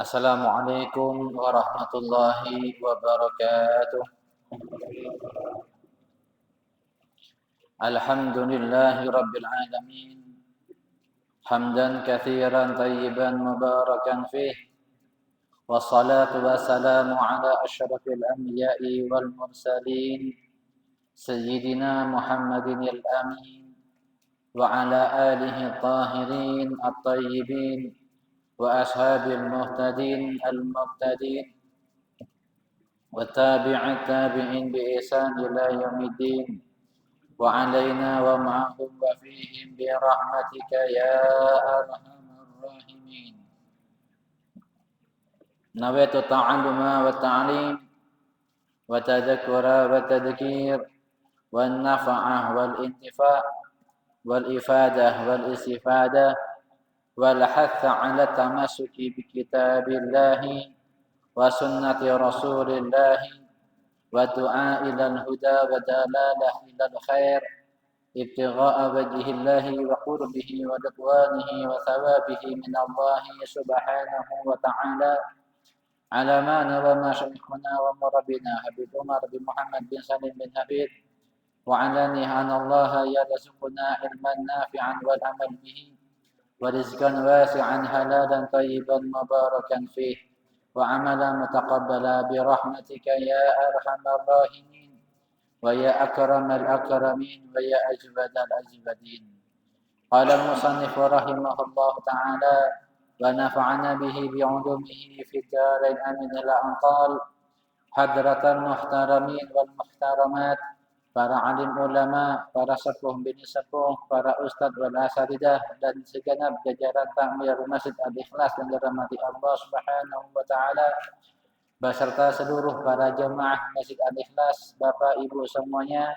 Assalamualaikum warahmatullahi wabarakatuh. Alhamdulillahi rabbil alamin. Hamdan katsiran tayyiban mubarakan fih. Wassalatu wassalamu ala asyrafil anbiya'i wal mursalin. Sayyidina Muhammadin al-amin. Wa ala alihi tahirin at-tayyibin. Wa ashabil muhtadin al-muhtadin. وتابع التابعين بإحسان إلى يوم الدين وعلينا ومعهم وفيهم برحمتك يا أرحم الراحمين. نويت التعلم والتعليم وتذكر والتذكير والنفع والانتفاع والإفادة والاستفادة والحث على التمسك بكتاب الله وسنة رسول الله والدعاء إلى الهدى ودلالة إلى الخير ابتغاء وجه الله وقربه ورضوانه وثوابه من الله سبحانه وتعالى على ما نرى مشايخنا ومربنا حبيب عمر بن محمد بن سالم بن حبيب وعلاني أن الله يرزقنا علما نافعا والعمل به ورزقا واسعا حلالا طيبا مباركا فيه وعملا متقبلا برحمتك يا أرحم الراحمين ويا أكرم الأكرمين ويا أجود الأجودين. قال المصنف رحمه الله تعالى ونفعنا به بعلومه في الدارين آمين إلى أن قال حضرة المحترمين والمحترمات, para alim ulama, para sepuh bini sepuh, para ustadz wal asatidah dan segenap jajaran takmir Masjid Al-Ikhlas yang dirahmati Allah Subhanahu wa taala beserta seluruh para jemaah Masjid Al-Ikhlas, Bapak Ibu semuanya.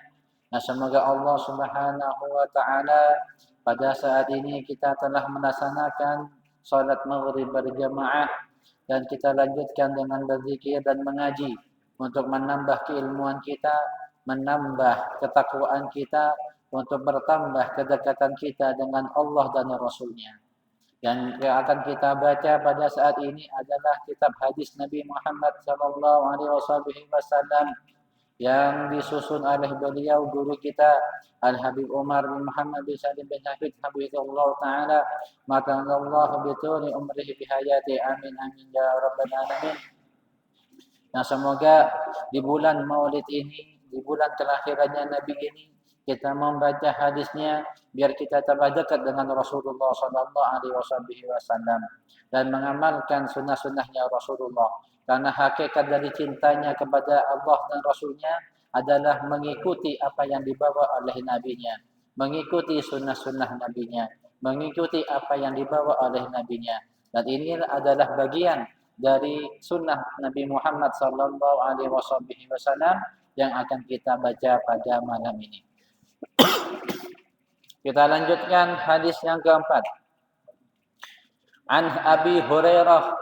Nah, semoga Allah Subhanahu wa taala pada saat ini kita telah melaksanakan salat maghrib berjamaah dan kita lanjutkan dengan berzikir dan mengaji untuk menambah keilmuan kita, menambah ketakwaan kita, untuk bertambah kedekatan kita dengan Allah dan Rasul-Nya. Yang akan kita baca pada saat ini adalah kitab hadis Nabi Muhammad SAW yang disusun oleh beliau guru kita Al-Habib Umar bin Muhammad bin Salim bin Hafid Habibullah Ta'ala matanallahu bituli umrihi bihayati amin amin ya rabbal alamin. Nah, semoga di bulan Maulid ini, di bulan kelahirannya Nabi ini, kita membaca hadisnya biar kita tambah dekat dengan Rasulullah SAW dan mengamalkan sunnah-sunnahnya Rasulullah. Karena hakikat dari cintanya kepada Allah dan Rasulnya adalah mengikuti apa yang dibawa oleh Nabi-Nya, mengikuti sunnah-sunnah Nabi-Nya, mengikuti apa yang dibawa oleh Nabi-Nya. Dan ini adalah bagian dari sunnah Nabi Muhammad SAW yang akan kita baca pada malam ini. Kita lanjutkan hadis yang keempat. An Abi Hurairah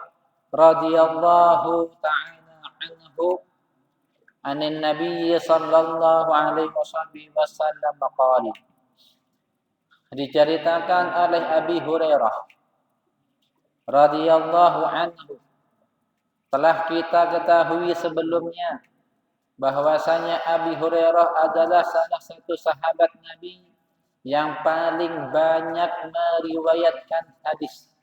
radhiyallahu ta'ala anhu anin Nabi sallallahu alaihi wasallam qala. Diceritakan oleh Abi Hurairah radhiyallahu anhu, telah kita ketahui sebelumnya bahwasanya Abi Hurairah adalah salah satu sahabat Nabi yang paling banyak meriwayatkan hadis.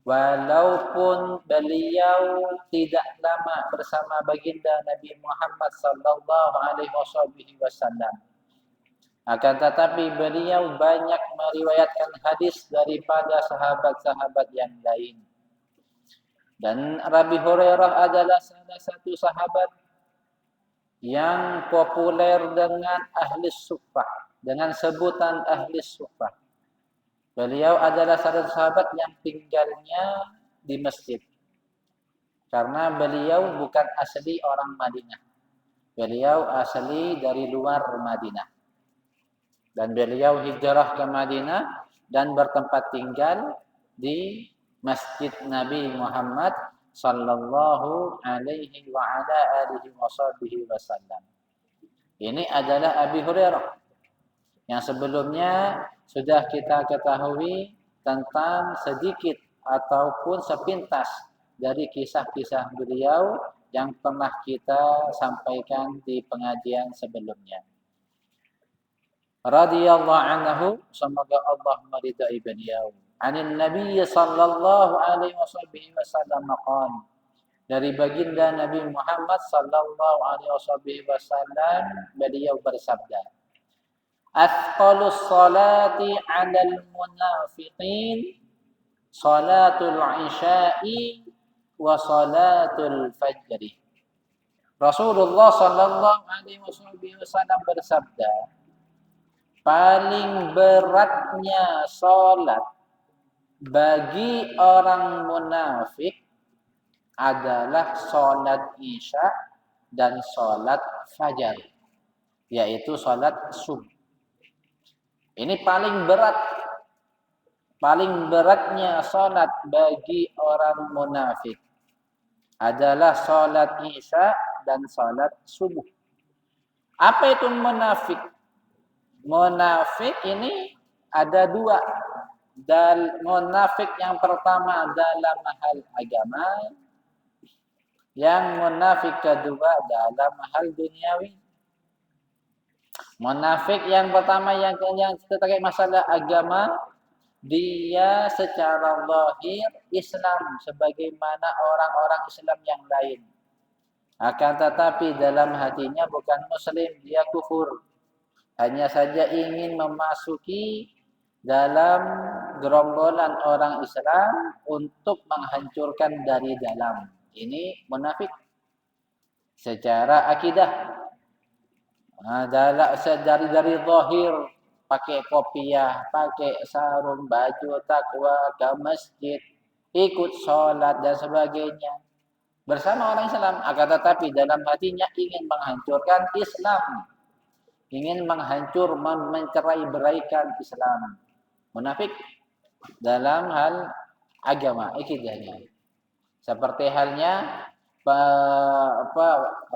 Walaupun beliau tidak lama bersama baginda Nabi Muhammad sallallahu alaihi wasallam, akan tetapi beliau banyak meriwayatkan hadis daripada sahabat-sahabat yang lain. Dan Abi Hurairah adalah salah satu sahabat yang populer dengan ahli suffah, dengan sebutan ahli suffah. Beliau adalah salah satu sahabat yang tinggalnya di masjid. Karena beliau bukan asli orang Madinah. Beliau asli dari luar Madinah. Dan beliau hijrah ke Madinah dan bertempat tinggal di Masjid Nabi Muhammad sallallahu alaihi wa ala alihi wasallam. Ini adalah Abi Hurairah yang sebelumnya sudah kita ketahui tentang sedikit ataupun sepintas dari kisah-kisah beliau yang pernah kita sampaikan di pengajian sebelumnya. Radhiyallahu anhu, semoga Allah meridai beliau. Anin Nabi sallallahu alaihi wasallam qala, dari baginda Nabi Muhammad sallallahu alaihi wasallam beliau bersabda, "Athqalus salati 'alal munafiqin salatul isya'i wa salatul fajri." Rasulullah sallallahu alaihi wasallam bersabda, paling beratnya salat bagi orang munafik adalah salat isya dan salat fajar, yaitu salat subuh. Ini paling berat. Paling beratnya salat bagi orang munafik adalah salat isya dan salat subuh. Apa itu munafik? Munafik ini ada dua. Munafik yang pertama dalam hal agama, yang munafik kedua dalam hal duniawi. Munafik yang pertama yang terkait masalah agama, dia secara zahir Islam sebagaimana orang-orang Islam yang lain. Akan tetapi dalam hatinya bukan muslim, dia kufur. Hanya saja ingin memasuki dalam gerombolan orang Islam untuk menghancurkan dari dalam. Ini munafik secara akidah. Dari zahir pakai kopiah, pakai sarung, baju takwa, ke masjid, ikut sholat dan sebagainya bersama orang Islam. Akan tetapi dalam hatinya ingin menghancurkan Islam, ingin mencerai-beraikan Islam. Munafik dalam hal agama, akidahnya. Seperti halnya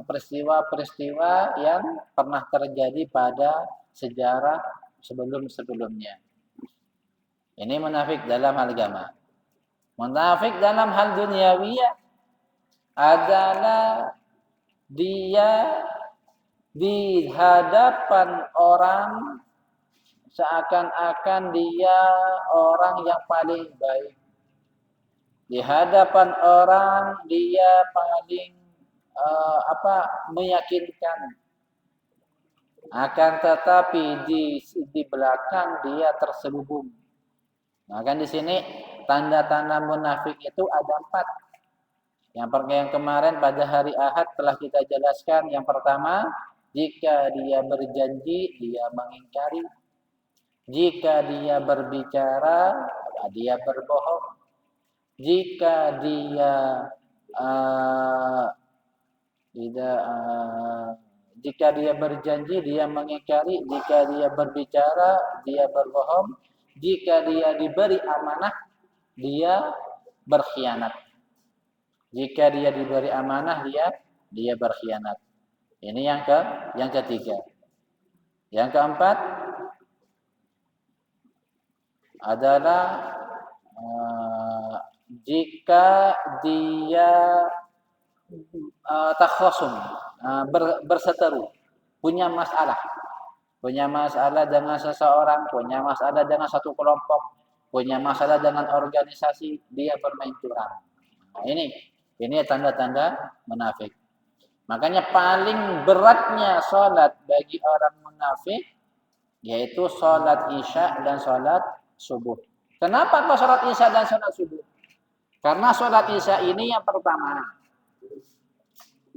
peristiwa-peristiwa yang pernah terjadi pada sejarah sebelum-sebelumnya. Ini munafik dalam hal agama. Munafik dalam hal duniawi adalah dia di hadapan orang seakan-akan dia orang yang paling baik. Di hadapan orang dia paling meyakinkan. Akan tetapi di belakang dia terselubung. Nah, kan di sini tanda-tanda munafik itu ada 4. Yang kemarin pada hari Ahad telah kita jelaskan. Yang pertama, jika dia berjanji, dia mengingkari. Jika dia berbicara, dia berbohong. Jika dia jika dia berjanji, dia mengingkari. Jika dia berbicara, dia berbohong. Jika dia diberi amanah, dia berkhianat. Jika dia diberi amanah, dia berkhianat. Ini yang ketiga. Yang keempat adalah jika dia takhasum, berseteru, punya masalah dengan seseorang, punya masalah dengan satu kelompok, punya masalah dengan organisasi, dia bermain curang. Nah, ini tanda-tanda munafik. Makanya paling beratnya salat bagi orang munafik yaitu salat isya dan salat subuh. Kenapa kok salat isya dan salat subuh? Karena salat isya ini yang pertama,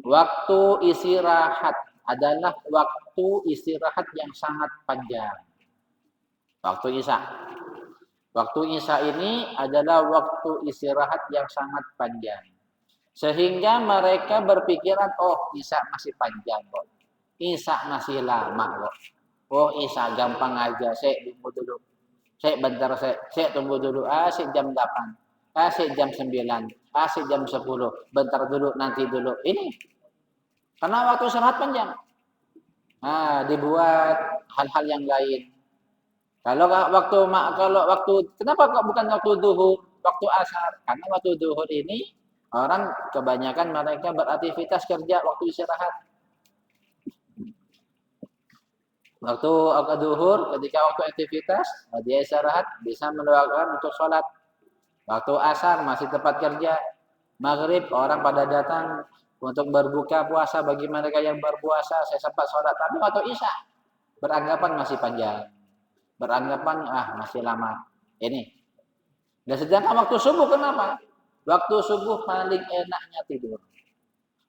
waktu istirahat adalah waktu istirahat yang sangat panjang. Waktu isya. Waktu isya ini adalah waktu istirahat yang sangat panjang. Sehingga mereka berpikiran, oh isya masih panjang kok. Isya masih lama kok. Oh isya gampang aja, saya tunggu dulu. Saya tunggu dulu. Saya jam 8. Saya jam 9. Saya jam 10. Bentar dulu, nanti dulu. Ini. Karena waktu istirahat panjang. Nah, dibuat hal-hal yang lain. Kalau waktu kenapa kok bukan waktu duhur, waktu asar? Karena waktu duhur ini Orang kebanyakan mereka beraktivitas kerja waktu istirahat. Waktu duhur ketika waktu aktivitas, dia istirahat bisa meluangkan untuk sholat. Waktu asar masih tempat kerja. Maghrib orang pada datang untuk berbuka puasa bagi mereka yang berpuasa. Saya sempat sholat. Tapi waktu isya beranggapan masih panjang. Beranggapan masih lama. Ini. Dan sedangkan waktu subuh kenapa? Waktu subuh paling enaknya tidur.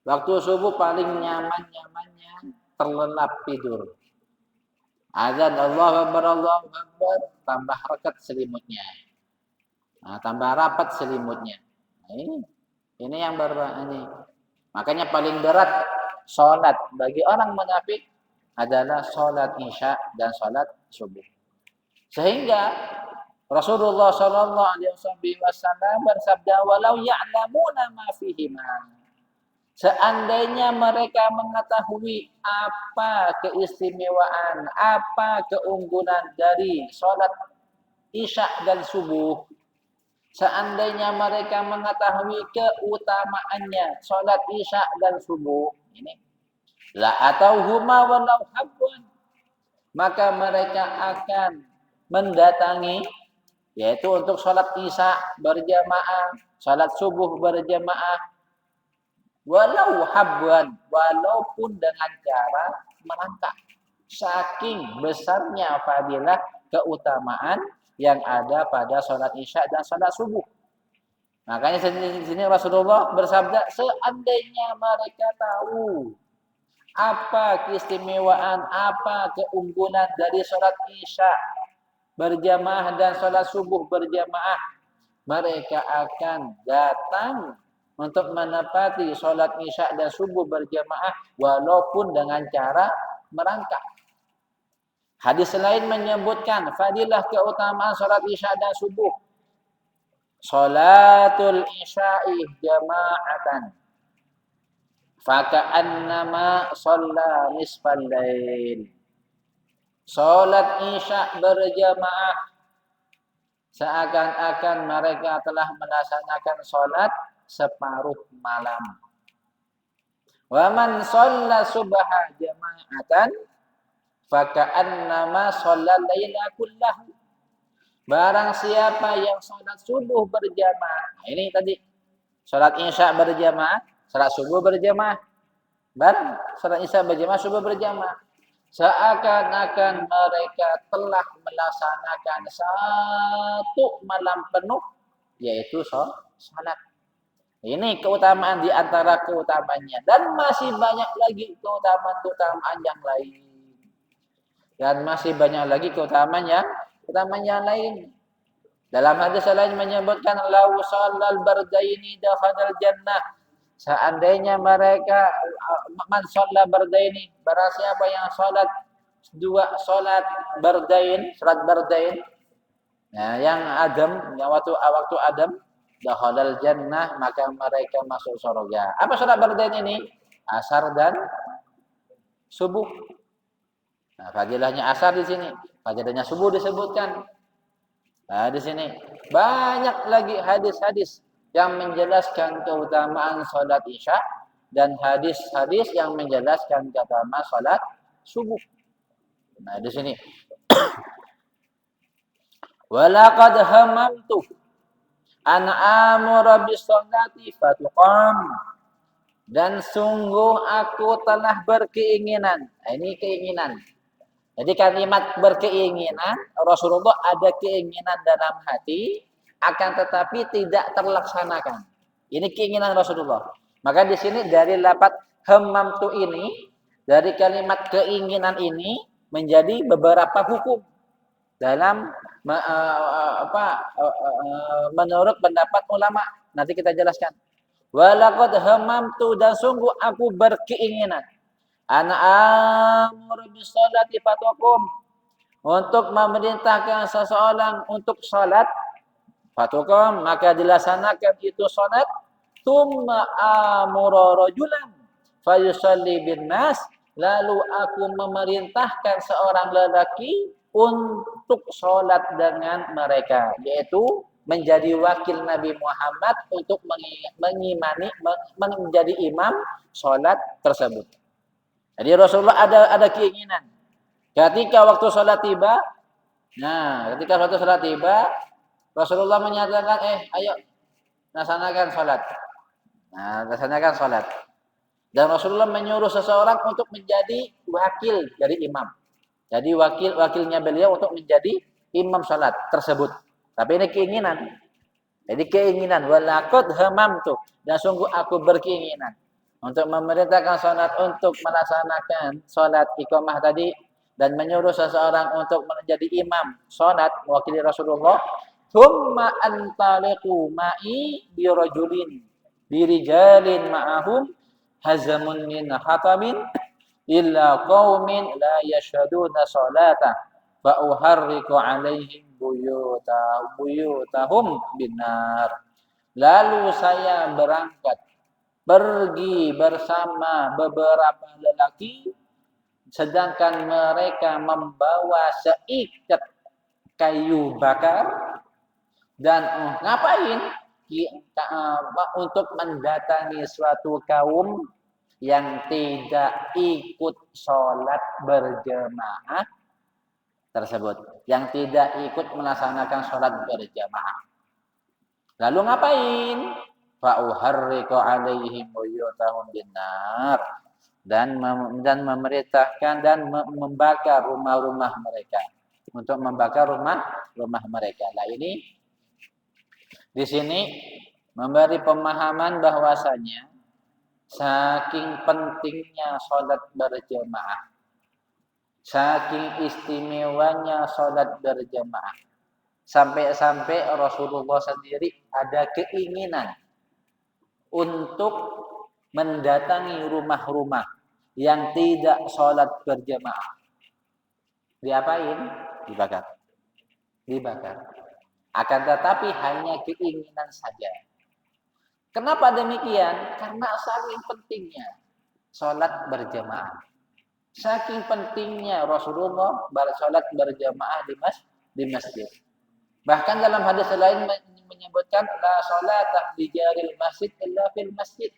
Waktu subuh paling nyaman-nyamannya terlelap tidur. Azan Allahu Akbar, tambah rekat selimutnya. Nah, tambah rapat selimutnya. Nah, ini yang ini. Makanya paling berat sholat bagi orang munafik adalah sholat isya dan sholat subuh. Sehingga Rasulullah Shallallahu Alaihi Wasallam bersabda, "Walau ya'lamuna ma fihima." Seandainya mereka mengetahui apa keistimewaan, apa keunggulan dari sholat isya dan subuh, seandainya mereka mengetahui keutamaannya sholat isya dan subuh, ini la atauhuma walau habwan, maka mereka akan mendatangi, yaitu untuk sholat isya berjamaah, sholat subuh berjamaah, walau habwan, walaupun dengan cara melangkah. Saking besarnya fadilah keutamaan yang ada pada sholat isya dan sholat subuh. Makanya di sini Rasulullah bersabda, seandainya mereka tahu apa keistimewaan, apa keunggulan dari sholat isya berjamaah dan sholat subuh berjamaah, mereka akan datang untuk menepati sholat isya dan subuh berjamaah walaupun dengan cara merangkak. Hadis lain menyebutkan fadilah keutamaan sholat isya dan subuh. Sholatul isya'i jama'atan faka'annama sholla nisfal lail. Sholat isya berjamaah seakan-akan mereka telah melaksanakan sholat separuh malam. Wa man shalla subha jama'atan faka'annama shalla laila kullahu. Barang siapa yang sholat subuh berjamaah, ini tadi sholat isya berjamaah, sholat subuh berjamaah, barang sholat isya berjamaah, subuh berjamaah, seakan-akan mereka telah melaksanakan satu malam penuh, yaitu sholat. Ini keutamaan di antara keutamaannya, dan masih banyak lagi keutamaan yang lain. Dan masih banyak lagi keutamaan yang lain. Dalam hadis lain menyebutkan lau shallal bardaini dakhalal jannah. Seandainya mereka man shalla bardaini, barang siapa yang salat dua salat bardain, yang adem, yang waktu adem, dakhalal jannah, maka mereka masuk surga. Apa salat bardain ini? Asar dan subuh. Nah, fadilahnya asar di sini, fadilahnya subuh disebutkan. Nah, di sini banyak lagi hadis-hadis yang menjelaskan keutamaan salat isya dan hadis-hadis yang menjelaskan keutamaan salat subuh. Nah, di sini walaqad hamamtu an amura bis salati fatuqam, dan sungguh aku telah berkeinginan. Nah, ini keinginan. Jadi kalimat berkeinginan, Rasulullah ada keinginan dalam hati, akan tetapi tidak terlaksanakan. Ini keinginan Rasulullah. Maka di sini dari lafaz hammamtu ini, dari kalimat keinginan ini menjadi beberapa hukum dalam menurut pendapat ulama. Nanti kita jelaskan. Walaqad hammamtu, dan sungguh aku berkeinginan. Ana amuru bisolati fatuqum, untuk memerintahkan seseorang untuk salat, fatuqum, maka dilaksanakan itu salat. Tsumma amuru rajulan fayusalli bin nas, lalu aku memerintahkan seorang lelaki untuk salat dengan mereka, yaitu menjadi wakil Nabi Muhammad untuk mengimani menjadi imam sholat tersebut. Jadi Rasulullah ada keinginan ketika waktu sholat tiba. Nah, ketika waktu sholat tiba, Rasulullah menyatakan, ayo laksanakan sholat. Nah, laksanakan sholat. Dan Rasulullah menyuruh seseorang untuk menjadi wakil dari imam. Jadi wakilnya beliau untuk menjadi imam sholat tersebut. Tapi ini keinginan. Jadi keinginan. Walaqad hamamtu. Dan sungguh aku berkeinginan untuk memerintahkan sholat, untuk melaksanakan sholat iqamah tadi, dan menyuruh seseorang untuk menjadi imam sholat mewakili Rasulullah. Thumma antaliqu ma'i birajulin birijalin ma'ahum hazamun min hatamin illa qaumin la yashhaduna sholata fa uharriqu alaihim buyutahum binar. Lalu saya berangkat pergi bersama beberapa lelaki, sedangkan mereka membawa seikat kayu bakar. Dan ngapain? Untuk mendatangi suatu kaum yang tidak ikut sholat berjamaah tersebut, yang tidak ikut melaksanakan sholat berjamaah. Lalu ngapain? Fa'uharriqu alaihim buyutahum binar, dan memerintahkan dan membakar rumah-rumah mereka, untuk membakar rumah mereka. Nah, ini di sini memberi pemahaman bahwasanya saking pentingnya sholat berjamaah, saking istimewanya sholat berjamaah, sampai-sampai Rasulullah sendiri ada keinginan untuk mendatangi rumah-rumah yang tidak sholat berjamaah. Diapain? Dibakar. Akan tetapi hanya keinginan saja. Kenapa demikian? Karena saking pentingnya sholat berjamaah. Saking pentingnya Rasulullah sholat berjamaah di masjid. Bahkan dalam hadis lain menyebutkan la sholatah di jaril masjid illa fil masjid.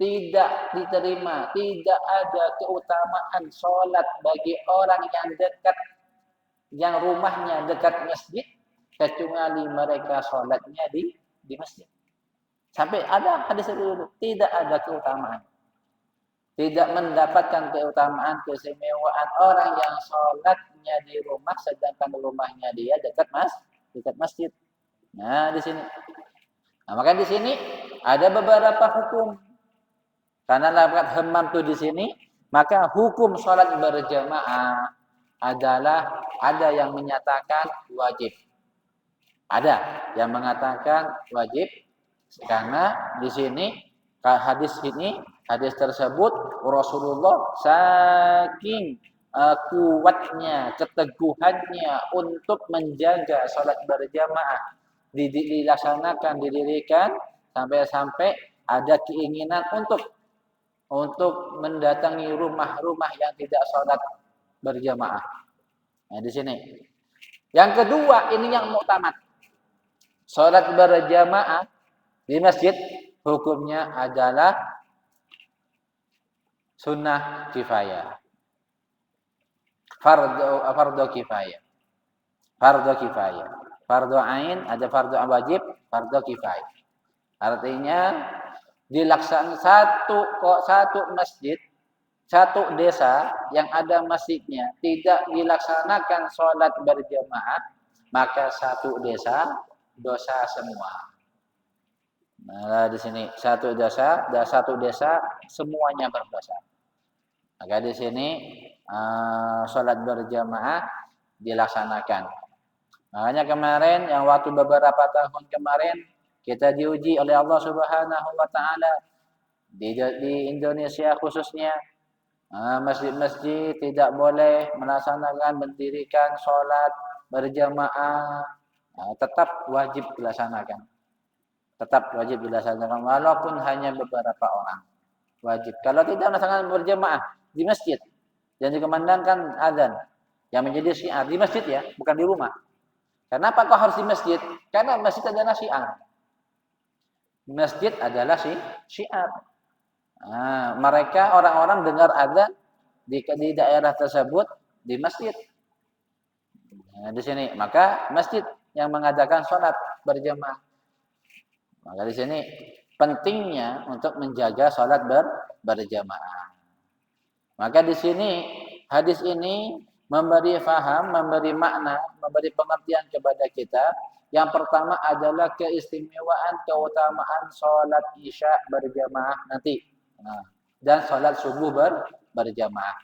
Tidak diterima, tidak ada keutamaan sholat bagi orang yang dekat, yang rumahnya dekat masjid, kecuali mereka sholatnya di masjid. Sampai ada hadis itu, tidak ada keutamaan, tidak mendapatkan keutamaan, keistimewaan orang yang sholatnya di rumah sedangkan rumahnya dia dekat masjid. Nah, di sini. Nah, maka di sini ada beberapa hukum. Karena lafaz hammam itu di sini, maka hukum sholat berjamaah adalah ada yang menyatakan wajib. Ada yang mengatakan wajib, karena di sini hadis tersebut Rasulullah saking kuatnya, keteguhannya untuk menjaga sholat berjamaah dilaksanakan, didirikan, sampai-sampai ada keinginan untuk mendatangi rumah-rumah yang tidak sholat berjamaah. Nah, di sini. Yang kedua, ini yang muktamad. Sholat berjamaah di masjid hukumnya adalah sunnah kifayah. Fardu kifayah. Fardu kifayah. Fardu ain, ada fardu wajib, fardu kifayah. Artinya dilaksanakan satu masjid, satu desa yang ada masjidnya tidak dilaksanakan sholat berjamaah, maka satu desa dosa semua. Nah, di sini satu desa semuanya berdosa. Maka di sini sholat berjamaah dilaksanakan. Makanya kemarin, yang waktu beberapa tahun kemarin, kita diuji oleh Allah Subhanahu wa Ta'ala di Indonesia khususnya, masjid-masjid tidak boleh melaksanakan, mendirikan sholat berjamaah, tetap wajib dilaksanakan. Tetap wajib dilaksanakan walaupun hanya beberapa orang. Wajib. Kalau tidak melaksanakan berjamaah di masjid dan dikumandangkan azan yang menjadi syiar di masjid, ya, bukan di rumah. Kenapa kok harus di masjid? Karena masjid adalah syiar. Masjid adalah syiar. Nah, mereka orang-orang dengar azan di daerah tersebut di masjid. Nah, di sini maka masjid yang mengadakan sholat berjamaah. Maka di sini pentingnya untuk menjaga sholat berjamaah. Maka di sini hadis ini memberi faham, memberi makna, memberi pengertian kepada kita. Yang pertama adalah keistimewaan, keutamaan sholat isya berjamaah nanti. Nah, dan sholat subuh berjamaah.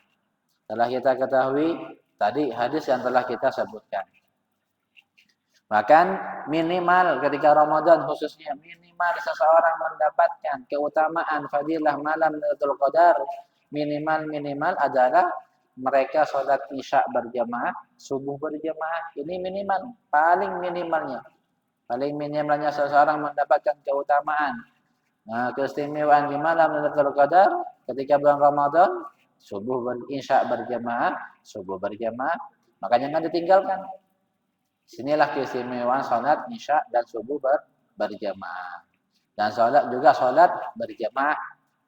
Telah kita ketahui tadi hadis yang telah kita sebutkan. Bahkan minimal ketika Ramadan khususnya minimal seseorang mendapatkan keutamaan fadilah malam Lailatul Qadar minimal adalah mereka sholat isya berjamaah, subuh berjamaah. Ini minimal, paling minimalnya. Paling minimalnya seseorang mendapatkan keutamaan. Nah, keistimewaan di malam Lailatul Qadar ketika bulan Ramadan, subuh isya berjamaah, subuh berjamaah, makanya jangan ditinggalkan. Sinilah keistimewaan salat isya dan subuh berjamaah. Dan salat juga salat berjamaah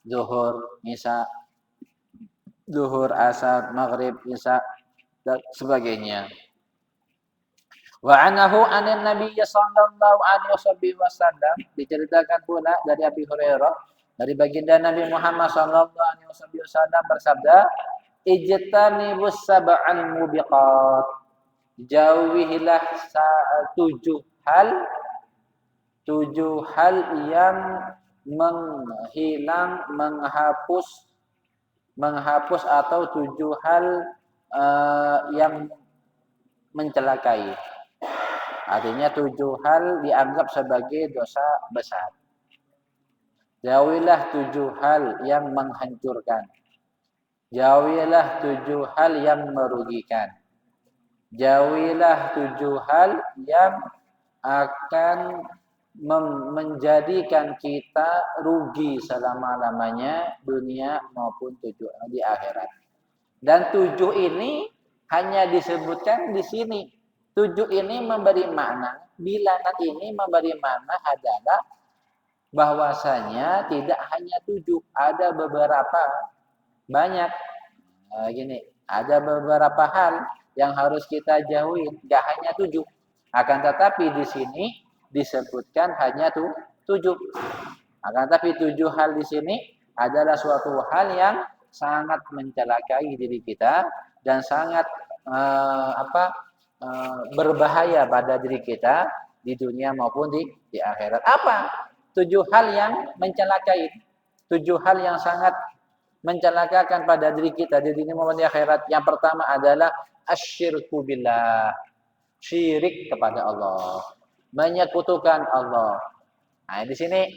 zuhur, isya, zuhur, asar, maghrib, isya dan sebagainya. Wa anahu anin Nabi sallallahu alaihi wasallam diceritakan pula dari Abi Hurairah dari baginda Nabi Muhammad sallallahu alaihi wasallam bersabda, "Ijtanibus sab'al mubiqat." Jauhilah tujuh hal yang menghapus atau tujuh hal yang mencelakai. Artinya tujuh hal dianggap sebagai dosa besar. Jauhilah tujuh hal yang menghancurkan. Jauhilah tujuh hal yang merugikan. Jauhilah tujuh hal yang akan menjadikan kita rugi selama-lamanya dunia maupun di akhirat. Dan tujuh ini hanya disebutkan di sini. Tujuh ini memberi makna, bilangan ini memberi makna adalah bahwasanya tidak hanya tujuh, ada beberapa banyak. Ada beberapa hal yang harus kita jauhi, tidak hanya tujuh. Akan tetapi di sini disebutkan hanya tujuh. Akan tetapi tujuh hal di sini adalah suatu hal yang sangat mencelakai diri kita dan sangat berbahaya pada diri kita di dunia maupun di akhirat. Apa? Tujuh hal yang mencelakai. Tujuh hal yang sangat mencelakakan pada diri kita di dunia maupun di akhirat. Yang pertama adalah asyirku billah, syirik kepada Allah, menyekutukan Allah. Nah, di sini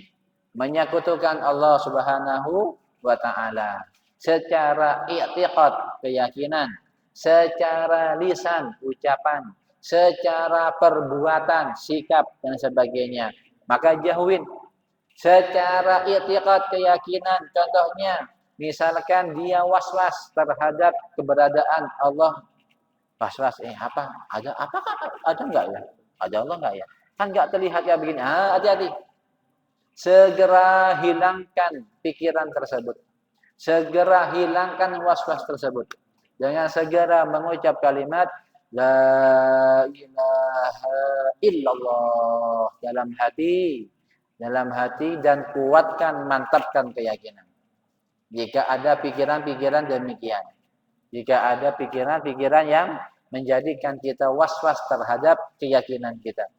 menyekutukan Allah Subhanahu wa taala secara i'tiqad, keyakinan, secara lisan, ucapan, secara perbuatan, sikap dan sebagainya. Maka jauhin secara i'tiqad, keyakinan, contohnya misalkan dia was-was terhadap keberadaan Allah. Was-was, apa? Apakah ada enggak ya? Ada Allah enggak ya? Kan enggak terlihat ya begini. Hati-hati. Segera hilangkan pikiran tersebut. Segera hilangkan was-was tersebut. Dengan segera mengucap kalimat La ilaha illallah dalam hati dan kuatkan, mantapkan keyakinan. Jika ada pikiran-pikiran demikian, jika ada pikiran-pikiran yang menjadikan kita was-was terhadap keyakinan kita.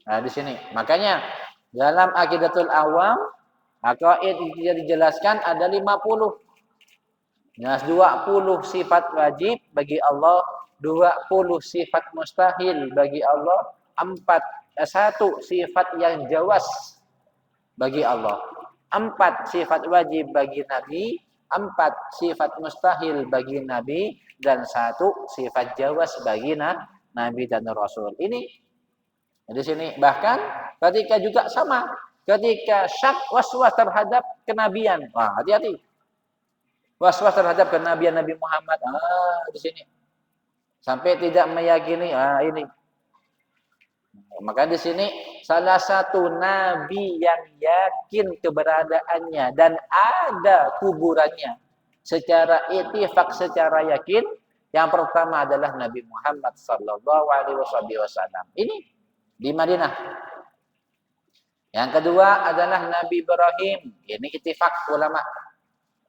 Nah, di sini. Makanya dalam Aqidatul Awam, aqaid yang dijelaskan ada 50. Nah, 20 sifat wajib bagi Allah, 20 sifat mustahil bagi Allah, 1 sifat yang jawas bagi Allah, 4 sifat wajib bagi Nabi, 4 sifat mustahil bagi Nabi, dan 1 sifat jawas bagi Nabi dan Rasul. Ini di sini. Bahkan ketika juga sama, ketika syak was-was terhadap kenabian. Wah, hati-hati. Was-was terhadap kenabian Nabi Muhammad. Di sini. Sampai tidak meyakini ini. Maka di sini salah satu nabi yang yakin keberadaannya dan ada kuburannya secara ittifaq, secara yakin, yang pertama adalah Nabi Muhammad sallallahu alaihi wasallam. Ini di Madinah. Yang kedua adalah Nabi Ibrahim. Ini ittifaq ulama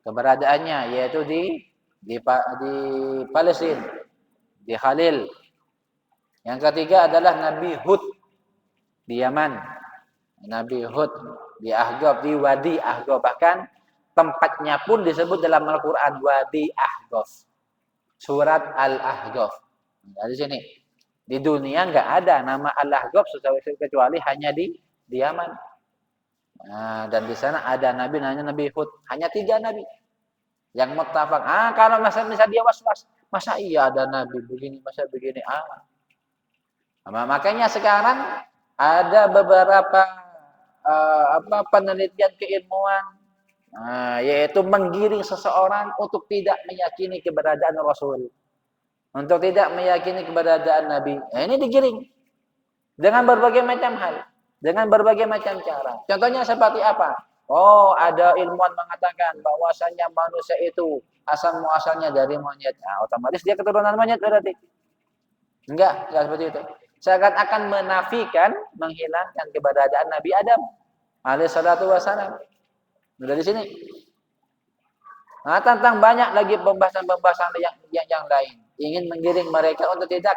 keberadaannya, yaitu di Palestina, di Khalil. Yang ketiga adalah Nabi Hud di Yaman. Nabi Hud di Ahqaf, di Wadi Ahqaf. Bahkan tempatnya pun disebut dalam Al-Quran Wadi Ahqaf. Surat Al-Ahqaf. Dari sini. Di dunia nggak ada nama Al-Ahqaf kecuali hanya di Yaman. Nah, dan di sana ada nabi namanya Nabi Hud. Hanya 3 nabi yang muttafaq. Kalau masa dia was-was, masa iya ada nabi begini, masa begini. Makanya sekarang ada beberapa penelitian keilmuan, yaitu menggiring seseorang untuk tidak meyakini keberadaan Rasul, untuk tidak meyakini keberadaan Nabi. Ini digiring dengan berbagai macam hal, dengan berbagai macam cara. Contohnya seperti apa? Ada ilmuwan mengatakan bahwasanya manusia itu asal muasalnya dari monyet. Otomatis dia keturunan monyet berarti. Enggak seperti itu. Seakan-akan menafikan, menghilangkan keberadaan Nabi Adam alaihissalatu wassalam. Dari sini. Tentang banyak lagi pembahasan-pembahasan yang lain. Ingin menggiring mereka untuk tidak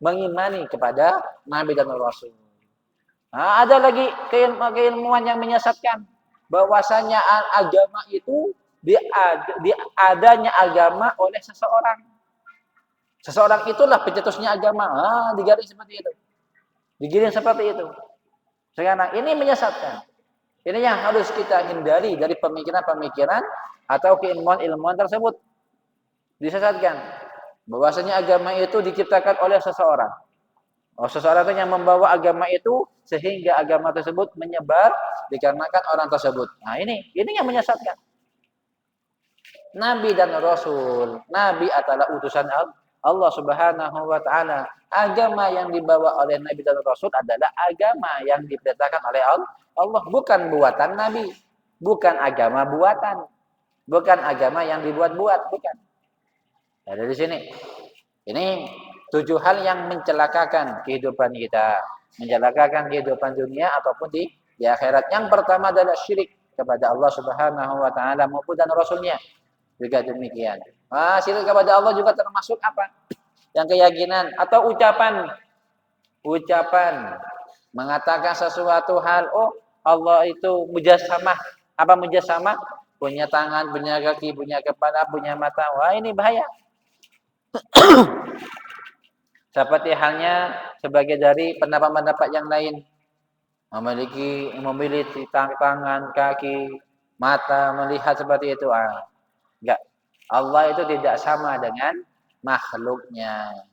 mengimani kepada Nabi dan Rasul. Ada lagi keilmuan yang menyesatkan bahwasanya agama itu adanya agama oleh seseorang. Seseorang itulah pencetusnya agama. Digiring seperti itu. Digiring seperti itu. Sekarang ini menyesatkan. Ini yang harus kita hindari dari pemikiran-pemikiran atau keilmuan-ilmuwan tersebut. Disesatkan. Bahwasanya agama itu diciptakan oleh seseorang. Seseorang itu yang membawa agama itu sehingga agama tersebut menyebar dikarenakan orang tersebut. Ini yang menyesatkan. Nabi dan Rasul. Nabi adalah utusan Allah Subhanahu wa taala. Agama yang dibawa oleh Nabi dan Rasul adalah agama yang diperintahkan oleh Allah, bukan buatan Nabi, bukan agama buatan, bukan agama yang dibuat-buat, bukan. Dari sini. Ini 7 hal yang mencelakakan kehidupan kita, mencelakakan kehidupan dunia ataupun di akhirat. Yang pertama adalah syirik kepada Allah Subhanahu wa taala maupun dan Rasulnya. Juga demikian. Syirik kepada Allah juga termasuk apa? Yang keyakinan atau ucapan mengatakan sesuatu hal, Allah itu mujassamah. Apa mujassamah? Punya tangan, punya kaki, punya kepala, punya mata. Ini bahaya. Seperti halnya sebagai dari pendapat-pendapat yang lain, memiliki tangan, kaki, mata, melihat seperti itu. Enggak. Allah itu tidak sama dengan makhluknya.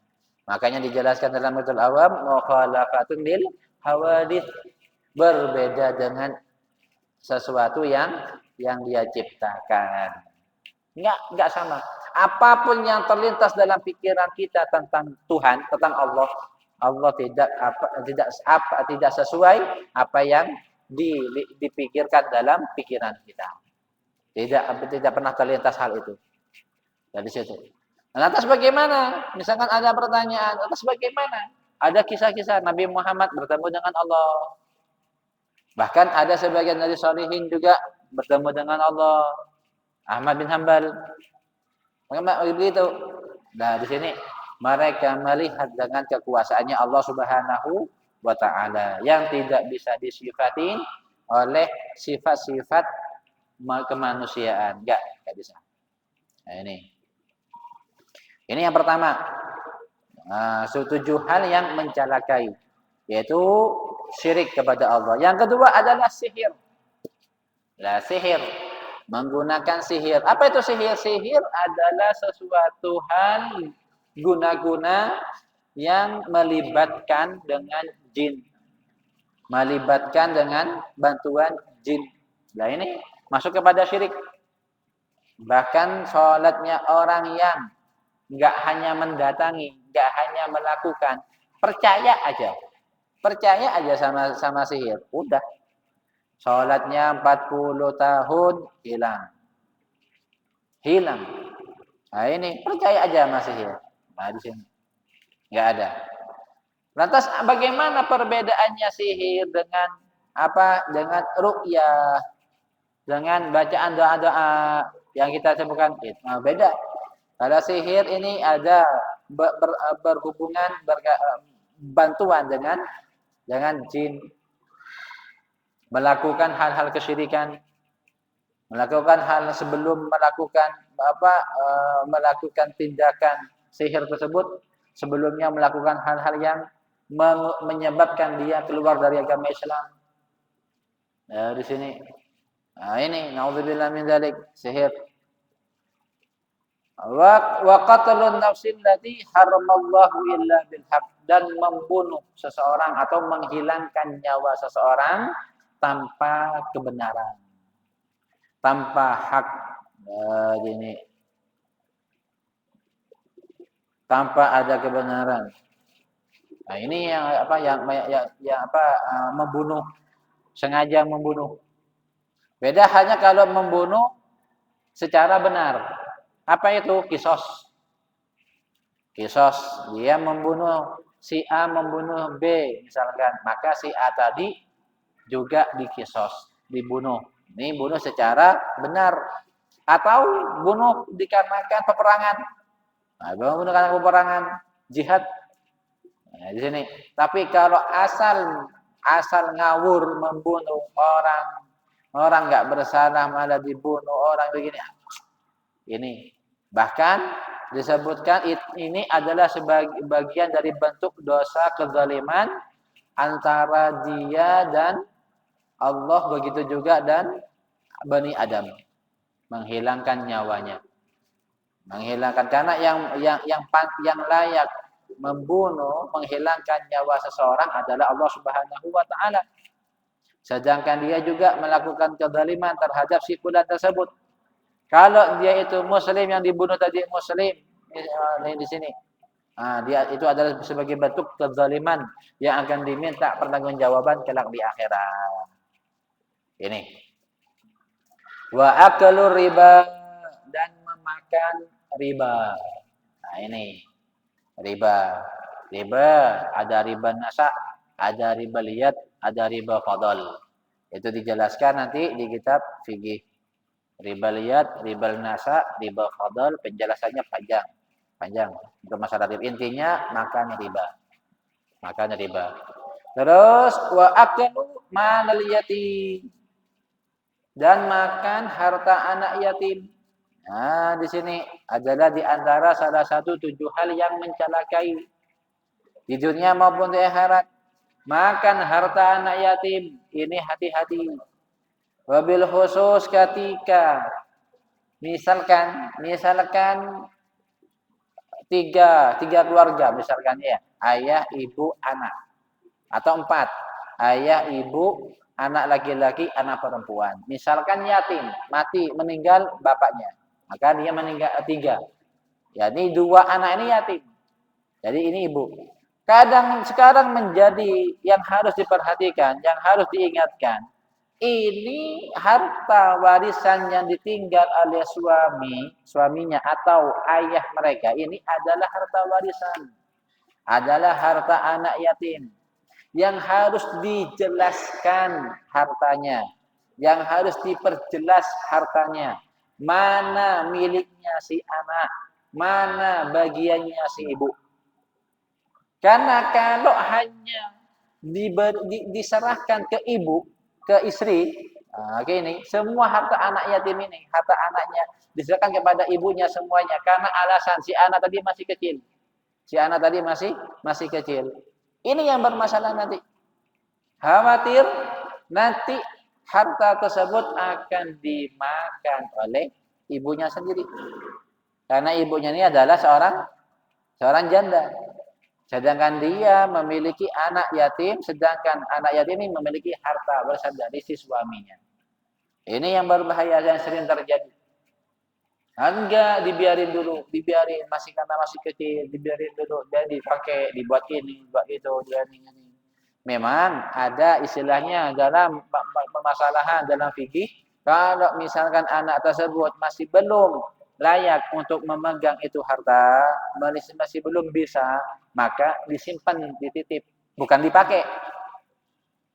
Makanya dijelaskan dalam Suratul Awam, mukhalafatun lil hawadits, berbeda dengan sesuatu yang dia ciptakan. Enggak sama. Apapun yang terlintas dalam pikiran kita tentang Tuhan, tentang Allah tidak sesuai apa yang dipikirkan dalam pikiran kita. Tidak pernah terlintas hal itu. Dari situ. Lantas bagaimana? Misalkan ada pertanyaan, lantas bagaimana? Ada kisah-kisah Nabi Muhammad bertemu dengan Allah. Bahkan ada sebagian dari sholihin juga bertemu dengan Allah. Ahmad bin Hanbal. Begitu. Nah, di sini mereka melihat dengan kekuasaannya Allah Subhanahu wa taala yang tidak bisa disifatin oleh sifat-sifat kemanusiaan. Enggak bisa. Nah, ini yang pertama. 7 hal yang mencelakai, yaitu syirik kepada Allah. Yang kedua adalah sihir. Sihir. Menggunakan sihir. Apa itu sihir? Sihir adalah sesuatu hal guna-guna yang melibatkan dengan jin. Melibatkan dengan bantuan jin. Ini masuk kepada syirik. Bahkan sholatnya orang yang enggak hanya mendatangi, enggak hanya melakukan, percaya aja. percaya aja sama sihir. Udah. Sholatnya 40 tahun hilang. Hilang. Nah ini percaya aja sama sihir. Nah di sini nggak ada. Lantas bagaimana perbedaannya sihir dengan apa? Dengan ruqyah, dengan bacaan doa-doa yang kita sebutkan itu. Nah, beda. Kalau sihir ini ada berhubungan bantuan dengan jin, melakukan hal-hal kesyirikan, melakukan hal sebelum melakukan tindakan sihir tersebut, sebelumnya melakukan hal-hal yang menyebabkan dia keluar dari agama Islam. Nah, di sini. Nah, ini naudzubillah min dzalik, sihir. Wa qatlun nafsin lati haramallahu illa bil haqq, dan membunuh seseorang atau menghilangkan nyawa seseorang tanpa kebenaran, tanpa hak. Ini tanpa ada kebenaran. Nah, ini membunuh, sengaja membunuh. Beda hanya kalau membunuh secara benar. Apa itu? Kisos. Kisos, dia membunuh si A, membunuh B misalkan, maka si A tadi juga dikisos, dibunuh. Ini bunuh secara benar. Atau bunuh dikarenakan peperangan. Nah, bunuh karena peperangan, jihad. Nah, di sini. Tapi kalau asal ngawur membunuh orang nggak bersalah malah dibunuh orang begini. Ini bahkan disebutkan ini adalah sebagai bagian dari bentuk dosa kezaliman antara dia dan Allah, begitu juga dan Bani Adam, menghilangkan nyawanya. Menghilangkan, karena yang layak membunuh, menghilangkan nyawa seseorang adalah Allah Subhanahu wa taala. Sedangkan dia juga melakukan kezaliman terhadap si fulan tersebut. Kalau dia itu muslim, yang dibunuh tadi muslim, di sini. Nah, dia itu adalah sebagai bentuk kezaliman yang akan diminta pertanggungjawaban kelak di akhirat. Ini. Wa akalu riba, dan memakan riba. Nah, ini riba. Riba ada riba nasa, ada riba liyat, ada riba fadl. Itu dijelaskan nanti di kitab fikih. Riba liyat, riba nasa, riba fadl, penjelasannya panjang untuk masalah riba. Intinya makan riba. Makan riba. Terus wa akalu malal yatim, dan makan harta anak yatim. Nah, di sini adalah di antara salah satu 7 hal yang mencelakai di dunia maupun di akhirat. Makan harta anak yatim, ini hati-hati. Wabil khusus ketika misalkan tiga keluarga misalkan ya, ayah, ibu, anak, atau 4, ayah, ibu, anak laki-laki, anak perempuan. Misalkan yatim, mati, meninggal bapaknya, maka dia meninggal 3. Jadi 2 anak ini yatim. Jadi ini ibu. Sekarang menjadi yang harus diperhatikan, yang harus diingatkan. Ini harta warisan yang ditinggal oleh suaminya atau ayah mereka, ini adalah harta warisan. Adalah harta anak yatim. Yang harus dijelaskan hartanya. Yang harus diperjelas hartanya. Mana miliknya si anak, mana bagiannya si ibu. Karena kalau hanya diserahkan ke ibu, ke istri, ini semua harta anak yatim ini, harta anaknya diserahkan kepada ibunya semuanya, karena alasan si anak tadi masih kecil. Si anak tadi masih kecil. Ini yang bermasalah nanti. Khawatir nanti harta tersebut akan dimakan oleh ibunya sendiri. Karena ibunya ini adalah seorang janda. Sedangkan dia memiliki anak yatim, sedangkan anak yatim ini memiliki harta warisan dari si suaminya. Ini yang berbahaya yang sering terjadi. Enggak, dibiarin karena masih kecil, dibiarin dulu, dia dipakai, dibuat ini, buat itu, dia ini. Memang ada istilahnya dalam permasalahan dalam fikih, kalau misalkan anak tersebut masih belum layak untuk memegang itu harta, masih belum bisa, maka disimpan, dititip, bukan dipakai.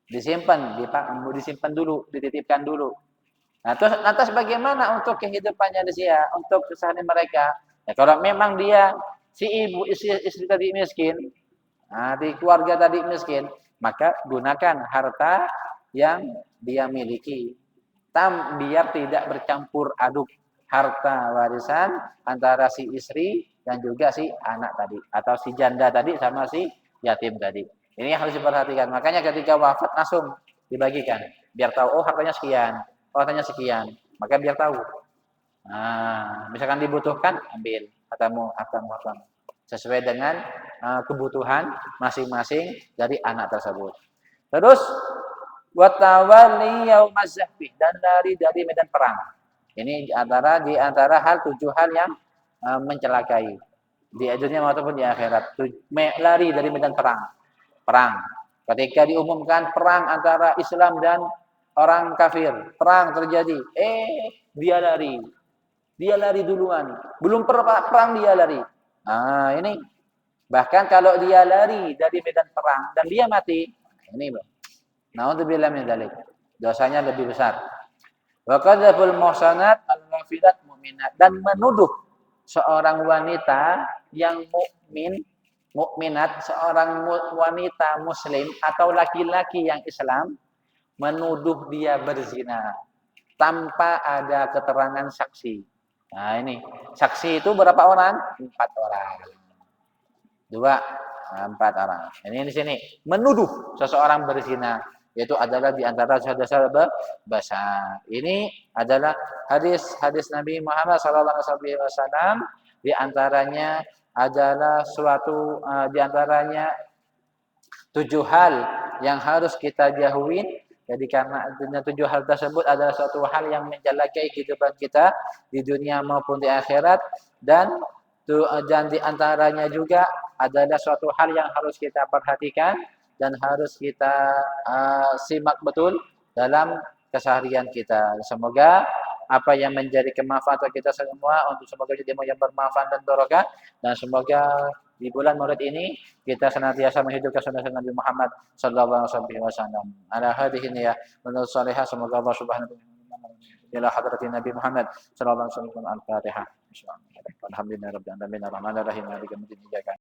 Disimpan dulu, dititipkan dulu. Nah, terus lantas bagaimana untuk kehidupannya dia, untuk keseharian mereka? Ya, kalau memang dia si ibu istri tadi miskin, nah, di keluarga tadi miskin, maka gunakan harta yang dia miliki. Biar tidak bercampur aduk harta warisan antara si istri dan juga si anak tadi, atau si janda tadi sama si yatim tadi. Ini harus diperhatikan. Makanya ketika wafat langsung dibagikan, biar tahu, oh hartanya sekian, oh hartanya sekian, maka biar tahu. Nah, misalkan dibutuhkan, ambil hartamu sesuai dengan kebutuhan masing-masing dari anak tersebut. Terus watawali yaumaz zahfi, dan lari dari medan perang. Ini di antara 7 hal yang mencelakai di dunia maupun di akhirat. Lari dari medan perang. Ketika diumumkan perang antara Islam dan orang kafir, perang terjadi, dia lari. Dia lari duluan. Belum perang dia lari. Nah, ini bahkan kalau dia lari dari medan perang dan dia mati, ini naudzubillah min dzalik. Dosanya lebih besar. Wa qadzaful muhsanat al-ghafilat mu'minat, dan menuduh seorang wanita yang mukminat, seorang wanita muslim atau laki-laki yang Islam, menuduh dia berzina tanpa ada keterangan saksi. Nah, ini saksi itu berapa orang? 4 orang. 4 orang. Ini di sini menuduh seseorang berzina, yaitu adalah di antara dosa besar. Ini adalah hadis Nabi Muhammad SAW. Di antaranya adalah di antaranya 7 hal yang harus kita jauhin. Jadi karena 7 hal tersebut adalah suatu hal yang menjelakai kehidupan kita di dunia maupun di akhirat, dan di antaranya juga adalah suatu hal yang harus kita perhatikan dan harus kita simak betul dalam keseharian kita. Semoga apa yang menjadi kemanfaatan kita semua semoga jadi yang bermanfaat dan barokah, dan semoga di bulan Maulid ini kita senantiasa menghidupkan sunnah Nabi Muhammad sallallahu alaihi wasallam. Ala hadhihi ya menurut salihah, semoga Allah Subhanahu wa taala ila hadratin Nabi Muhammad sallallahu alaihi wasallam. Al-Fatihah. Alhamdulillahirabbil alamin arrahmanir rahim maliki yaumiddin.